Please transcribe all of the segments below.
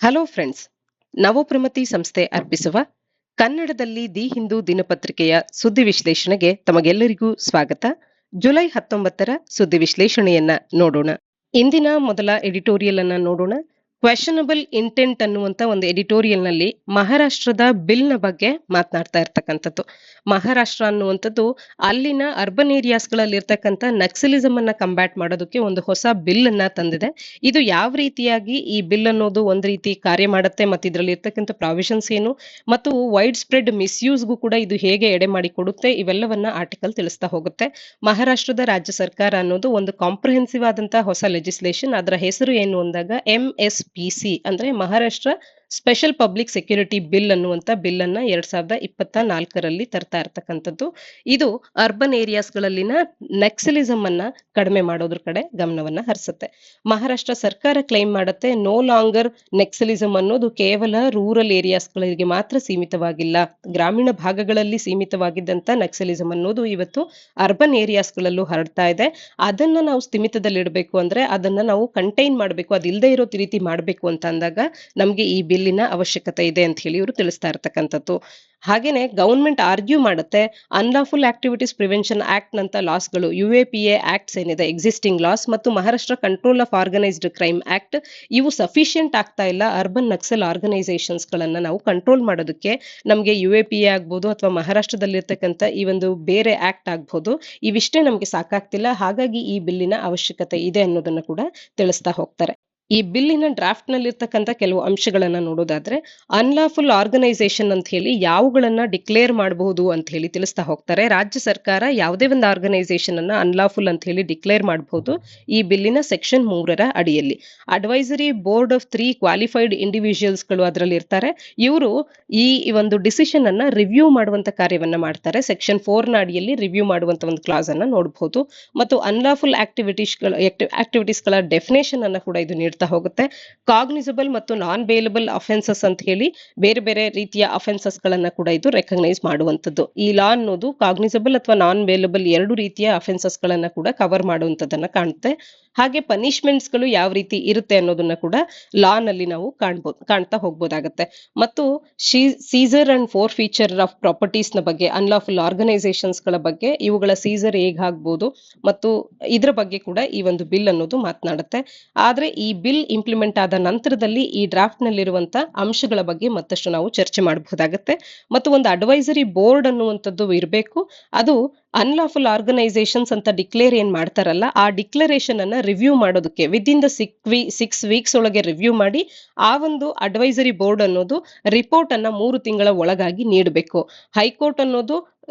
Hello friends, ನವೋಪ್ರಮತಿ ಸಂಸ್ಥೆ ಅರ್ಪಿಸುವ ಕನ್ನಡದಲ್ಲಿ ದಿ ಹಿಂದೂ ದಿನಪತ್ರಿಕೆಯ ಸುದ್ದಿ ವಿಶ್ಲೇಷಣೆಗೆ ತಮಗೆಲ್ಲರಿಗೂ ಸ್ವಾಗತ. ಜುಲೈ 19ರ ಸುದ್ದಿ ವಿಶ್ಲೇಷಣೆಯನ್ನ ನೋಡೋಣ. ಇಂದಿನ ಮೊದಲ ಎಡಿಟೋರಿಯಲ್ ಅನ್ನ ನೋಡೋಣ. ಕ್ವೆಶನಬಲ್ ಇಂಟೆಂಟ್ ಅನ್ನುವಂತ ಒಂದು ಎಡಿಟೋರಿಯಲ್ ನಲ್ಲಿ ಮಹಾರಾಷ್ಟ್ರದ ಬಿಲ್ ನ ಬಗ್ಗೆ ಮಾತನಾಡ್ತಾ ಇರ್ತಕ್ಕಂಥದ್ದು. ಮಹಾರಾಷ್ಟ್ರ ಅನ್ನುವಂಥದ್ದು ಅಲ್ಲಿನ ಅರ್ಬನ್ ಏರಿಯಾಸ್ ಗಳಲ್ಲಿ ಇರ್ತಕ್ಕಂಥ ನಕ್ಸಲಿಸಮ್ ಅನ್ನ ಕಂಬ್ಯಾಟ್ ಮಾಡೋದಕ್ಕೆ ಒಂದು ಹೊಸ ಬಿಲ್ ಅನ್ನ ತಂದಿದೆ. ಇದು ಯಾವ ರೀತಿಯಾಗಿ ಈ ಬಿಲ್ ಅನ್ನೋದು ಒಂದ್ ರೀತಿ ಕಾರ್ಯ ಮಾಡುತ್ತೆ ಮತ್ತು ಇದರಲ್ಲಿ ಇರ್ತಕ್ಕಂಥ ಪ್ರಾವಿಷನ್ಸ್ ಏನು ಮತ್ತು ವೈಡ್ ಸ್ಪ್ರೆಡ್ ಮಿಸ್ಯೂಸ್ಗೂ ಕೂಡ ಇದು ಹೇಗೆ ಎಡೆ ಮಾಡಿ ಕೊಡುತ್ತೆ, ಇವೆಲ್ಲವನ್ನ ಆರ್ಟಿಕಲ್ ತಿಳಿಸ್ತಾ ಹೋಗುತ್ತೆ. ಮಹಾರಾಷ್ಟ್ರದ ರಾಜ್ಯ ಸರ್ಕಾರ ಅನ್ನೋದು ಒಂದು ಕಾಂಪ್ರಹೆನ್ಸಿವ್ ಆದಂತಹ ಹೊಸ ಲೆಜಿಸ್ಲೇಷನ್, ಅದರ ಹೆಸರು ಏನು ಅಂದಾಗ MSPC ಅಂದ್ರೆ Maharashtra special public security bill ಅನ್ನುವಂತ ಬಿಲ್ ಅನ್ನ 2024ರಲ್ಲಿ ತರ್ತಾ ಇರ್ತಕ್ಕಂಥದ್ದು. ಇದು ಅರ್ಬನ್ ಏರಿಯಾಸ್ ಗಳಲ್ಲಿನ ನಕ್ಸಲಿಸಮ್ ಅನ್ನ ಕಡಿಮೆ ಮಾಡೋದ್ರ ಕಡೆ ಗಮನವನ್ನ ಹರಿಸುತ್ತೆ. ಮಹಾರಾಷ್ಟ್ರ ಸರ್ಕಾರ ಕ್ಲೈಮ್ ಮಾಡುತ್ತೆ, ನೋ ಲಾಂಗರ್ ನಕ್ಸಲಿಸಮ್ ಅನ್ನೋದು ಕೇವಲ ರೂರಲ್ ಏರಿಯಾಸ್ ಗಳಿಗೆ ಮಾತ್ರ ಸೀಮಿತವಾಗಿಲ್ಲ, ಗ್ರಾಮೀಣ ಭಾಗಗಳಲ್ಲಿ ಸೀಮಿತವಾಗಿದ್ದಂತ ನಕ್ಸಲಿಸಮ್ ಅನ್ನೋದು ಇವತ್ತು ಅರ್ಬನ್ ಏರಿಯಾಸ್ ಗಳಲ್ಲೂ ಹರಡ್ತಾ ಇದೆ. ಅದನ್ನ ನಾವು ಸ್ಥಿಮಿತದಲ್ಲಿಡಬೇಕು ಅಂದ್ರೆ ಅದನ್ನ ನಾವು ಕಂಟೈನ್ ಮಾಡಬೇಕು, ಅದಿಲ್ಲದೆ ಇರೋ ರೀತಿ ಮಾಡಬೇಕು ಅಂತ ಅಂದಾಗ ನಮ್ಗೆ ಈ ಬಿಲ್ಲಿನ ಅವಶ್ಯಕತೆ ಇದೆ ಅಂತ ಹೇಳಿ ಇವರು ತಿಳಿಸ್ತಾ ಇರ್ತಕ್ಕಂಥದ್ದು. ಹಾಗೇನೆ ಗವರ್ಮೆಂಟ್ ಆರ್ಗ್ಯೂ ಮಾಡುತ್ತೆ, ಅನ್ಲಾಫುಲ್ ಆಕ್ಟಿವಿಟೀಸ್ ಪ್ರಿವೆನ್ಷನ್ ಆಕ್ಟ್ ನಂತ ಲಾಸ್ಗಳು, UAPA ಆಕ್ಟ್ಸ್ ಏನಿದೆ ಎಕ್ಸಿಸ್ಟಿಂಗ್ ಲಾಸ್ ಮತ್ತು Maharashtra control of organised crime act, ಇವು ಸಫಿಶಿಯಂಟ್ ಆಗ್ತಾ ಇಲ್ಲ ಅರ್ಬನ್ ನಕ್ಸಲ್ ಆರ್ಗನೈಸೇಷನ್ಸ್ ಗಳನ್ನ ನಾವು ಕಂಟ್ರೋಲ್ ಮಾಡೋದಕ್ಕೆ. ನಮ್ಗೆ UAPA ಆಗ್ಬೋದು ಅಥವಾ ಮಹಾರಾಷ್ಟ್ರದಲ್ಲಿರ್ತಕ್ಕಂಥ ಈ ಒಂದು ಬೇರೆ ಆಕ್ಟ್ ಆಗ್ಬೋದು, ಇವಿಷ್ಟೇ ನಮ್ಗೆ ಸಾಕಾಗ್ತಿಲ್ಲ, ಹಾಗಾಗಿ ಈ ಬಿಲ್ಲಿನ ಅವಶ್ಯಕತೆ ಇದೆ ಅನ್ನೋದನ್ನ ಕೂಡ ತಿಳಿಸ್ತಾ ಹೋಗ್ತಾರೆ. ಈ ಬಿಲ್ಲಿನ ಡ್ರಾಫ್ಟ್ ನಲ್ಲಿ ಇರ್ತಕ್ಕಂಥ ಕೆಲವು ಅಂಶಗಳನ್ನ ನೋಡೋದಾದ್ರೆ, ಅನ್ಲಾಫುಲ್ ಆರ್ಗನೈಸೇಷನ್ ಅಂತ ಹೇಳಿ ಯಾವುಗಳನ್ನ ಡಿಕ್ಲೇರ್ ಮಾಡಬಹುದು ಅಂತ ಹೇಳಿ ತಿಳಿಸ್ತಾ ಹೋಗ್ತಾರೆ. ರಾಜ್ಯ ಸರ್ಕಾರ ಯಾವುದೇ ಒಂದು ಆರ್ಗನೈಸೇಷನ್ ಅನ್ನ ಅನ್ಲಾಫುಲ್ ಅಂತ ಹೇಳಿ ಡಿಕ್ಲೇರ್ ಮಾಡಬಹುದು ಈ ಬಿಲ್ಲಿನ ಸೆಕ್ಷನ್ 3ರ ಅಡಿಯಲ್ಲಿ. Advisory board of 3 qualified individuals ಗಳು ಅದರಲ್ಲಿ ಇರ್ತಾರೆ. ಇವರು ಈ ಒಂದು ಡಿಸಿಷನ್ ಅನ್ನ ರಿವ್ಯೂ ಮಾಡುವಂತ ಕಾರ್ಯವನ್ನ ಮಾಡ್ತಾರೆ. ಸೆಕ್ಷನ್ 4ನ ಅಡಿಯಲ್ಲಿ ರಿವ್ಯೂ ಮಾಡುವಂತ ಒಂದು ಕ್ಲಾಸ್ ಅನ್ನ ನೋಡಬಹುದು. ಮತ್ತು ಅನ್ಲಾಫುಲ್ ಆಕ್ಟಿವಿಟೀಸ್ ಗಳ ಡೆಫಿನೇಷನ್ ಅನ್ನ ಕೂಡ ಇದು ನೀಡ್ತಾ ಹೋಗುತ್ತೆ. ಕಾಗ್ನಿಸಬಲ್ ಮತ್ತು ನಾನ್ ಬೇಲಬಲ್ ಅಫೆನ್ಸಸ್ ಅಂತ ಹೇಳಿ ಬೇರೆ ಬೇರೆ ರೀತಿಯ ಅಫೆನ್ಸಸ್ ಗಳನ್ನ ಕೂಡ ಇದು ರೆಕಗ್ನೈಸ್ ಮಾಡುವಂತದ್ದು. ಈ ಲಾ ಅನ್ನೋದು ಕಾಗ್ನಿಸಬಲ್ ಅಥವಾ ನಾನ್ ಬೇಲಬಲ್ ಎರಡು ರೀತಿಯ ಅಫೆನ್ಸಸ್ ಗಳನ್ನ ಕೂಡ ಕವರ್ ಮಾಡುವಂತದನ್ನ ಕಾಣುತ್ತೆ. ಹಾಗೆ ಪನಿಷ್ಮೆಂಟ್ಸ್ ಗಳು ಯಾವ ರೀತಿ ಇರುತ್ತೆ ಅನ್ನೋದನ್ನ ಕೂಡ ಲಾ ನಲ್ಲಿ ನಾವು ಕಾಣ್ತಾ ಹೋಗ್ಬೋದಾಗತ್ತೆ. ಮತ್ತು seizure and forfeiture of properties ನ ಬಗ್ಗೆ, ಅನ್ಲಾಫುಲ್ ಆರ್ಗನೈಸೇಷನ್ಸ್ ಗಳ ಬಗ್ಗೆ, ಇವುಗಳ ಸೀಸರ್ ಹೇಗಾಗ್ಬೋದು ಮತ್ತು ಇದ್ರ ಬಗ್ಗೆ ಕೂಡ ಈ ಒಂದು ಬಿಲ್ ಅನ್ನೋದು ಮಾತನಾಡುತ್ತೆ. ಆದ್ರೆ ಈ ಬಿಲ್ ಇಂಪ್ಲಿಮೆಂಟ್ ಆದ ನಂತರದಲ್ಲಿ ಈ ಡ್ರಾಫ್ಟ್ ನಲ್ಲಿರುವಂತ ಅಂಶಗಳ ಬಗ್ಗೆ ಮತ್ತಷ್ಟು ನಾವು ಚರ್ಚೆ ಮಾಡಬಹುದಾಗತ್ತೆ. ಮತ್ತು ಒಂದು ಅಡ್ವೈಸರಿ ಬೋರ್ಡ್ ಅನ್ನುವಂಥದ್ದು ಇರಬೇಕು. ಅದು ಅನ್ಲಾಫುಲ್ ಆರ್ಗನೈಸೇಷನ್ಸ್ ಅಂತ ಡಿಕ್ಲೇರ್ ಏನ್ ಮಾಡ್ತಾರಲ್ಲ, ಆ ಡಿಕ್ಲರೇಷನ್ ಅನ್ನ ರಿವ್ಯೂ ಮಾಡೋದಕ್ಕೆ ವಿದಿನ್ ದ 6 ವೀಕ್ಸ್ ಒಳಗೆ ರಿವ್ಯೂ ಮಾಡಿ ಆ ಒಂದು ಅಡ್ವೈಸರಿ ಬೋರ್ಡ್ ಅನ್ನೋದು ರಿಪೋರ್ಟ್ ಅನ್ನ 3 ತಿಂಗಳ ಒಳಗಾಗಿ ನೀಡಬೇಕು. ಹೈಕೋರ್ಟ್ ಅನ್ನೋದು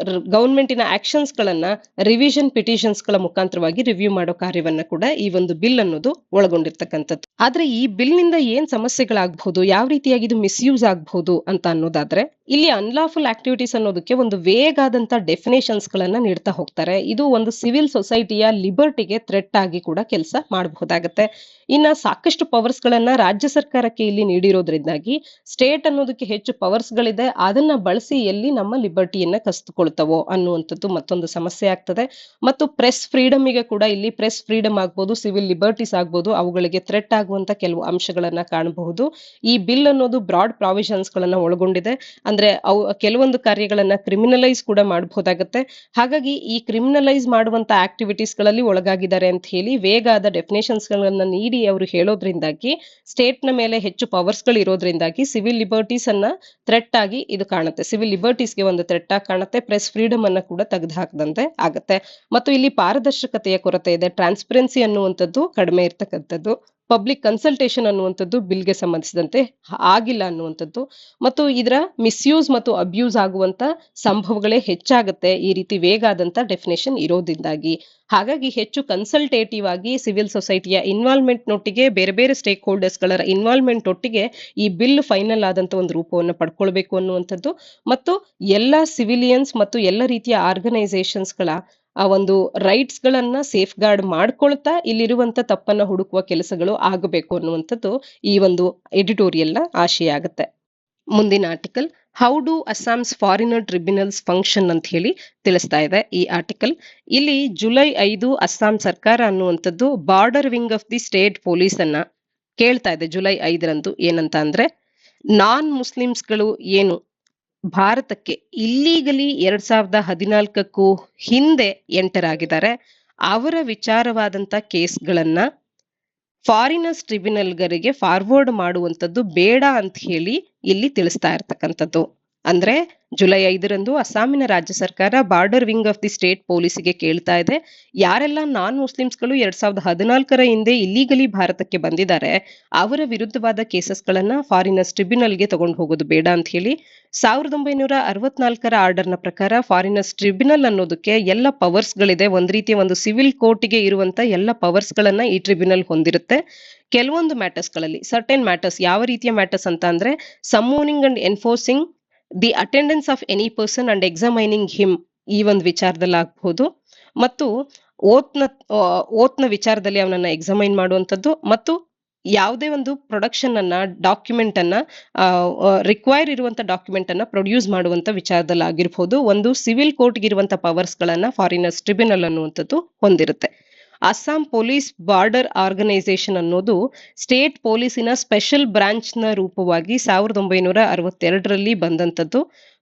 ಗವರ್ಮೆಂಟಿನ ಆಕ್ಷನ್ಸ್ ಗಳನ್ನ ರಿವಿಷನ್ ಪಿಟಿಷನ್ಸ್ ಗಳ ಮುಖಾಂತರವಾಗಿ ರಿವ್ಯೂ ಮಾಡೋ ಕಾರ್ಯವನ್ನ ಕೂಡ ಈ ಒಂದು ಬಿಲ್ ಅನ್ನೋದು ಒಳಗೊಂಡಿರ್ತಕ್ಕಂಥದ್ದು. ಆದ್ರೆ ಈ ಬಿಲ್ ನಿಂದ ಏನ್ ಸಮಸ್ಯೆಗಳಾಗಬಹುದು, ಯಾವ ರೀತಿಯಾಗಿ ಇದು ಮಿಸ್ಯೂಸ್ ಆಗಬಹುದು ಅಂತ ಅನ್ನೋದಾದ್ರೆ, ಇಲ್ಲಿ ಅನ್ಲಾಫುಲ್ ಆಕ್ಟಿವಿಟೀಸ್ ಅನ್ನೋದಕ್ಕೆ ಒಂದು ವೇಗ್ ಆದಂತ ಡೆಫಿನೇಷನ್ಸ್ ಗಳನ್ನ ನೀಡ್ತಾ ಹೋಗ್ತಾರೆ. ಇದು ಒಂದು ಸಿವಿಲ್ ಸೊಸೈಟಿಯ ಲಿಬರ್ಟಿಗೆ ಥ್ರೆಟ್ ಆಗಿ ಕೂಡ ಕೆಲಸ ಮಾಡಬಹುದಾಗತ್ತೆ. ಇನ್ನ ಸಾಕಷ್ಟು ಪವರ್ಸ್ ಗಳನ್ನ ರಾಜ್ಯ ಸರ್ಕಾರಕ್ಕೆ ಇಲ್ಲಿ ನೀಡಿರೋದ್ರಿಂದಾಗಿ ಸ್ಟೇಟ್ ಅನ್ನೋದಕ್ಕೆ ಹೆಚ್ಚು ಪವರ್ಸ್ ಗಳಿದೆ, ಅದನ್ನ ಬಳಸಿ ಎಲ್ಲಿ ನಮ್ಮ ಲಿಬರ್ಟಿಯನ್ನ ಕಸಿದುಕೊಳ್ತವೋ ಅನ್ನುವಂಥದ್ದು ಮತ್ತೊಂದು ಸಮಸ್ಯೆ ಆಗ್ತದೆ. ಮತ್ತು ಪ್ರೆಸ್ ಫ್ರೀಡಮ್ ಗೆ ಕೂಡ ಇಲ್ಲಿ ಪ್ರೆಸ್ ಫ್ರೀಡಮ್ ಆಗ್ಬೋದು, ಸಿವಿಲ್ ಲಿಬರ್ಟೀಸ್ ಆಗ್ಬೋದು, ಅವುಗಳಿಗೆ ಥ್ರೆಟ್ ಆಗುವಂತ ಕೆಲವು ಅಂಶಗಳನ್ನ ಕಾಣಬಹುದು. ಈ ಬಿಲ್ ಅನ್ನೋದು ಬ್ರಾಡ್ ಪ್ರಾವಿಷನ್ಸ್ ಗಳನ್ನ ಒಳಗೊಂಡಿದೆ. ಅಂದ್ರೆ ಅವು ಕೆಲವೊಂದು ಕಾರ್ಯಗಳನ್ನ ಕ್ರಿಮಿನಲೈಸ್ ಕೂಡ ಮಾಡಬಹುದಾಗತ್ತೆ. ಹಾಗಾಗಿ ಈ ಕ್ರಿಮಿನಲೈಸ್ ಮಾಡುವಂತ ಆಕ್ಟಿವಿಟೀಸ್ ಗಳಲ್ಲಿ ಒಳಗಾಗಿದ್ದಾರೆ ಅಂತ ಹೇಳಿ ವೇಗಾದ ಡೆಫಿನೇಷನ್ಸ್ ಗಳನ್ನ ನೀಡಿ ಅವರು ಹೇಳೋದ್ರಿಂದಾಗಿ ಸ್ಟೇಟ್ ನ ಮೇಲೆ ಹೆಚ್ಚು ಪವರ್ಸ್ ಗಳು ಇರೋದ್ರಿಂದಾಗಿ ಸಿವಿಲ್ ಲಿಬರ್ಟೀಸ್ ಅನ್ನ ಥ್ರೆಟ್ ಆಗಿ ಇದು ಕಾಣುತ್ತೆ. ಸಿವಿಲ್ ಲಿಬರ್ಟೀಸ್ ಗೆ ಒಂದು ಥ್ರೆಟ್ ಆಗಿ ಕಾಣುತ್ತೆ. ಪ್ರೆಸ್ ಫ್ರೀಡಮ್ ಅನ್ನ ಕೂಡ ತೆಗೆದುಹಾಕದಂತೆ ಆಗುತ್ತೆ. ಮತ್ತು ಇಲ್ಲಿ ಪಾರದರ್ಶಕತೆಯ ಕೊರತೆ ಇದೆ. ಟ್ರಾನ್ಸ್ಪರೆನ್ಸಿ ಅನ್ನುವಂಥದ್ದು ಕಡಿಮೆ ಇರ್ತಕ್ಕಂಥದ್ದು. ಪಬ್ಲಿಕ್ ಕನ್ಸಲ್ಟೇಷನ್ ಅನ್ನುವಂಥದ್ದು ಬಿಲ್ಗೆ ಸಂಬಂಧಿಸಿದಂತೆ ಆಗಿಲ್ಲ ಅನ್ನುವಂಥದ್ದು. ಮತ್ತು ಇದರ ಮಿಸ್ಯೂಸ್ ಮತ್ತು ಅಬ್ಯೂಸ್ ಆಗುವಂತ ಸಂಭವಗಳೇ ಹೆಚ್ಚಾಗುತ್ತೆ ಈ ರೀತಿ ವೇಗಾದಂತ ಡೆಫಿನೇಷನ್ ಇರೋದ್ರಿಂದಾಗಿ. ಹಾಗಾಗಿ ಹೆಚ್ಚು ಕನ್ಸಲ್ಟೇಟಿವ್ ಆಗಿ ಸಿವಿಲ್ ಸೊಸೈಟಿಯ ಇನ್ವಾಲ್ವ್ಮೆಂಟ್ ನೊಟ್ಟಿಗೆ ಬೇರೆ ಬೇರೆ ಸ್ಟೇಕ್ ಹೋಲ್ಡರ್ಸ್ ಗಳ ಇನ್ವಾಲ್ವ್ಮೆಂಟ್ ಒಟ್ಟಿಗೆ ಈ ಬಿಲ್ ಫೈನಲ್ ಆದಂತ ಒಂದು ರೂಪವನ್ನು ಪಡ್ಕೊಳ್ಬೇಕು ಅನ್ನುವಂಥದ್ದು. ಮತ್ತು ಎಲ್ಲ ಸಿವಿಲಿಯನ್ಸ್ ಮತ್ತು ಎಲ್ಲ ರೀತಿಯ ಆರ್ಗನೈಸೇಷನ್ಸ್ ಗಳ ಆ ಒಂದು ರೈಟ್ಸ್ ಗಳನ್ನ ಸೇಫ್ ಗಾರ್ಡ್ ಮಾಡ್ಕೊಳ್ತಾ ಇಲ್ಲಿರುವಂತ ತಪ್ಪನ್ನ ಹುಡುಕುವ ಕೆಲಸಗಳು ಆಗಬೇಕು ಅನ್ನುವಂಥದ್ದು ಈ ಒಂದು ಎಡಿಟೋರಿಯಲ್ ನ ಆಶಯ ಆಗುತ್ತೆ. ಮುಂದಿನ article, how do Assam's foreigner tribunals function ಅಂತ ಹೇಳಿ ತಿಳಿಸ್ತಾ ಇದೆ ಈ ಆರ್ಟಿಕಲ್. ಇಲ್ಲಿ ಜುಲೈ 5 ಅಸ್ಸಾಂ ಸರ್ಕಾರ ಅನ್ನುವಂಥದ್ದು border wing of the state police ಅನ್ನ ಕೇಳ್ತಾ ಇದೆ ಜುಲೈ 5ರಂದು. ಏನಂತ ಅಂದ್ರೆ, ನಾನ್ ಮುಸ್ಲಿಮ್ಸ್ಗಳು ಏನು ಭಾರತಕ್ಕೆ ಇಲ್ಲೀಗಲಿ 2014ಕ್ಕೂ ಹಿಂದೆ ಎಂಟರ್ ಆಗಿದ್ದಾರೆ, ಅವರ ವಿಚಾರವಾದಂತ ಕೇಸ್ಗಳನ್ನ ಫಾರಿನರ್ಸ್ ಟ್ರಿಬ್ಯುನಲ್ಗರಿಗೆ ಫಾರ್ವರ್ಡ್ ಮಾಡುವಂಥದ್ದು ಬೇಡ ಅಂತ ಹೇಳಿ ಇಲ್ಲಿ ತಿಳಿಸ್ತಾ ಇರ್ತಕ್ಕಂಥದ್ದು. ಅಂದ್ರೆ ಜುಲೈ 5ರಂದು ಅಸ್ಸಾಮಿನ ರಾಜ್ಯ ಸರ್ಕಾರ border wing of the state ಪೊಲೀಸಿಗೆ ಕೇಳ್ತಾ ಇದೆ, ಯಾರೆಲ್ಲ ನಾನ್ ಮುಸ್ಲಿಮ್ಸ್ಗಳು 2014ರ ಹಿಂದೆ ಇಲ್ಲೀಗಲಿ ಭಾರತಕ್ಕೆ ಬಂದಿದ್ದಾರೆ ಅವರ ವಿರುದ್ಧವಾದ ಕೇಸಸ್ಗಳನ್ನ ಫಾರಿನರ್ಸ್ ಟ್ರಿಬ್ಯುನಲ್ಗೆ ತಗೊಂಡು ಹೋಗೋದು ಬೇಡ ಅಂತ ಹೇಳಿ. 1964ರ ಆರ್ಡರ್ನ ಪ್ರಕಾರ ಫಾರಿನರ್ಸ್ ಟ್ರಿಬ್ಯುನಲ್ ಅನ್ನೋದಕ್ಕೆ ಎಲ್ಲ ಪವರ್ಸ್ ಗಳಿದೆ. ಒಂದ್ ರೀತಿಯ ಒಂದು ಸಿವಿಲ್ ಕೋರ್ಟ್ಗೆ ಇರುವಂತ ಎಲ್ಲ ಪವರ್ಸ್ ಗಳನ್ನ ಈ ಟ್ರಿಬ್ಯುನಲ್ ಹೊಂದಿರುತ್ತೆ. ಕೆಲವೊಂದು ಮ್ಯಾಟರ್ಸ್ ಗಳಲ್ಲಿ, ಸರ್ಟೆನ್ ಮ್ಯಾಟರ್ಸ್, ಯಾವ ರೀತಿಯ ಮ್ಯಾಟರ್ಸ್ ಅಂತ ಅಂದ್ರೆ, summoning and enforcing the attendance of any person and examining him, ಈ ಒಂದು ವಿಚಾರದಲ್ಲಿ ಆಗ್ಬಹುದು, ಮತ್ತು ಓತ್ನ ವಿಚಾರದಲ್ಲಿ ಅವನನ್ನ ಎಕ್ಸಾಮೈನ್ ಮಾಡುವಂಥದ್ದು, ಮತ್ತು ಯಾವುದೇ ಒಂದು ಪ್ರೊಡಕ್ಷನ್ ಅನ್ನ, ಡಾಕ್ಯುಮೆಂಟ್ ಅನ್ನ, ರಿಕ್ವೈರ್ ಇರುವಂತ ಡಾಕ್ಯುಮೆಂಟ್ ಅನ್ನ ಪ್ರೊಡ್ಯೂಸ್ ಮಾಡುವಂತ ವಿಚಾರದಲ್ಲಿ ಆಗಿರ್ಬೋದು, ಒಂದು ಸಿವಿಲ್ ಕೋರ್ಟ್ಗೆ ಇರುವಂತ ಪವರ್ಸ್ ಗಳನ್ನ ಫಾರಿನರ್ಸ್ ಟ್ರಿಬ್ಯುನಲ್ ಅನ್ನುವಂಥದ್ದು ಹೊಂದಿರುತ್ತೆ. ಅಸ್ಸಾಂ ಪೊಲೀಸ್ ಬಾರ್ಡರ್ ಆರ್ಗನೈಸೇಷನ್ ಅನ್ನೋದು ಸ್ಟೇಟ್ ಪೊಲೀಸಿನ ಸ್ಪೆಷಲ್ ಬ್ರಾಂಚ್ ನ ರೂಪವಾಗಿ 1962ರಲ್ಲಿ ಬಂದಂತದ್ದು.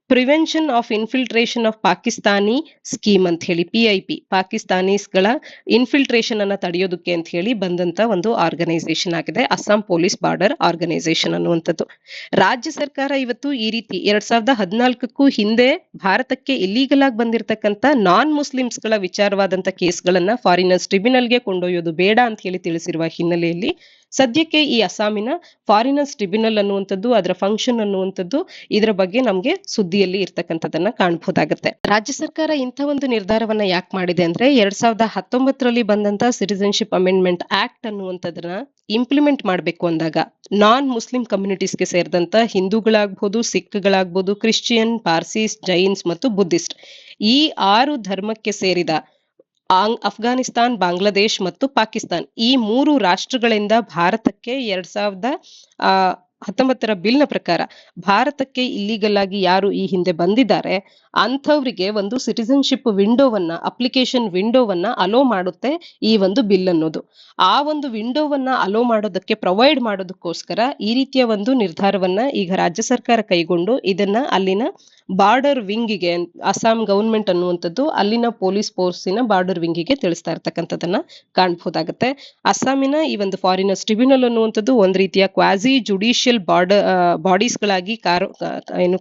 Prevention of infiltration of Pakistani scheme ಅಂತ ಹೇಳಿ, PIP, ಪಾಕಿಸ್ತಾನೀಸ್ಗಳ ಇನ್ಫಿಲ್ಟ್ರೇಷನ್ ಅನ್ನ ತಡೆಯೋದಕ್ಕೆ ಅಂತ ಹೇಳಿ ಬಂದಂತ ಒಂದು ಆರ್ಗನೈಸೇಷನ್ ಆಗಿದೆ ಅಸ್ಸಾಂ ಪೊಲೀಸ್ ಬಾರ್ಡರ್ ಆರ್ಗನೈಸೇಷನ್ ಅನ್ನುವಂಥದ್ದು. ರಾಜ್ಯ ಸರ್ಕಾರ ಇವತ್ತು ಈ ರೀತಿ 2014ಕ್ಕೂ ಹಿಂದೆ ಭಾರತಕ್ಕೆ ಇಲ್ಲೀಗಲ್ ಆಗಿ ಬಂದಿರತಕ್ಕಂತ ನಾನ್ ಮುಸ್ಲಿಮ್ಸ್ಗಳ ವಿಚಾರವಾದಂತ ಕೇಸ್ಗಳನ್ನ ಫಾರಿನರ್ಸ್ ಟ್ರಿಬ್ಯುನಲ್ಗೆ ಕೊಂಡೊಯ್ಯೋದು ಬೇಡ ಅಂತ ಹೇಳಿ ತಿಳಿಸಿರುವ ಹಿನ್ನೆಲೆಯಲ್ಲಿ ಸದ್ಯಕ್ಕೆ ಈ ಅಸ್ಸಾಮಿನ ಫಾರಿನರ್ಸ್ ಟ್ರಿಬ್ಯುನಲ್ ಅನ್ನುವಂಥದ್ದು, ಅದರ ಫಂಕ್ಷನ್ ಅನ್ನುವಂಥದ್ದು, ಇದರ ಬಗ್ಗೆ ನಮ್ಗೆ ಸುದ್ದಿಯಲ್ಲಿ ಇರ್ತಕ್ಕಂಥದ್ದನ್ನ ಕಾಣಬಹುದಾಗುತ್ತೆ. ರಾಜ್ಯ ಸರ್ಕಾರ ಇಂಥ ಒಂದು ನಿರ್ಧಾರವನ್ನ ಯಾಕೆ ಮಾಡಿದೆ ಅಂದ್ರೆ, 2019ರಲ್ಲಿ ಬಂದಂತ ಸಿಟಿಸನ್ಶಿಪ್ ಅಮೆಂಡ್ಮೆಂಟ್ ಆಕ್ಟ್ ಅನ್ನುವಂಥದ್ದನ್ನ ಇಂಪ್ಲಿಮೆಂಟ್ ಮಾಡಬೇಕು ಅಂದಾಗ ನಾನ್ ಮುಸ್ಲಿಂ ಕಮ್ಯುನಿಟೀಸ್ಗೆ ಸೇರಿದಂತ ಹಿಂದೂಗಳಾಗ್ಬೋದು, ಸಿಖ್ಗಳಾಗ್ಬೋದು, ಕ್ರಿಶ್ಚಿಯನ್, ಪಾರ್ಸೀಸ್, ಜೈನ್ಸ್ ಮತ್ತು ಬುದ್ಧಿಸ್ಟ್, ಈ 6 ಧರ್ಮಕ್ಕೆ ಸೇರಿದ ಅಫ್ಘಾನಿಸ್ತಾನ್, ಬಾಂಗ್ಲಾದೇಶ್ ಮತ್ತು ಪಾಕಿಸ್ತಾನ್, ಈ 3 ರಾಷ್ಟ್ರಗಳಿಂದ ಭಾರತಕ್ಕೆ 2019ರ ಬಿಲ್ನ ಪ್ರಕಾರ ಭಾರತಕ್ಕೆ ಇಲ್ಲಿಗಲ್ ಆಗಿ ಯಾರು ಈ ಹಿಂದೆ ಬಂದಿದ್ದಾರೆ ಅಂಥವ್ರಿಗೆ ಒಂದು ಸಿಟಿಸನ್ಶಿಪ್ ವಿಂಡೋವನ್ನ, ಅಪ್ಲಿಕೇಶನ್ ವಿಂಡೋವನ್ನ ಅಲೋ ಮಾಡುತ್ತೆ ಈ ಒಂದು ಬಿಲ್ ಅನ್ನೋದು. ಆ ಒಂದು ವಿಂಡೋವನ್ನ ಅಲೋ ಮಾಡೋದಕ್ಕೆ, ಪ್ರೊವೈಡ್ ಮಾಡೋದಕ್ಕೋಸ್ಕರ ಈ ರೀತಿಯ ಒಂದು ನಿರ್ಧಾರವನ್ನ ಈಗ ರಾಜ್ಯ ಸರ್ಕಾರ ಕೈಗೊಂಡು ಇದನ್ನ ಅಲ್ಲಿನ ಬಾರ್ಡರ್ ವಿಂಗಿಗೆ, ಅಸ್ಸಾಂ ಗವರ್ಮೆಂಟ್ ಅನ್ನುವಂಥದ್ದು ಅಲ್ಲಿನ ಪೊಲೀಸ್ ಫೋರ್ಸಿನ ಬಾರ್ಡರ್ ವಿಂಗಿಗೆ ತಿಳಿಸ್ತಾ ಇರ್ತಕ್ಕಂಥದ್ದನ್ನ ಕಾಣಬಹುದಾಗುತ್ತೆ. ಅಸ್ಸಾಮಿನ ಈ ಒಂದು ಫಾರಿನರ್ಸ್ ಟ್ರಿಬ್ಯುನಲ್ ಅನ್ನುವಂಥದ್ದು ಒಂದ್ ರೀತಿಯ ಕ್ವಾಸಿ ಜುಡಿಷಿಯಲ್ ಬಾಡೀಸ್ ಗಳಾಗಿ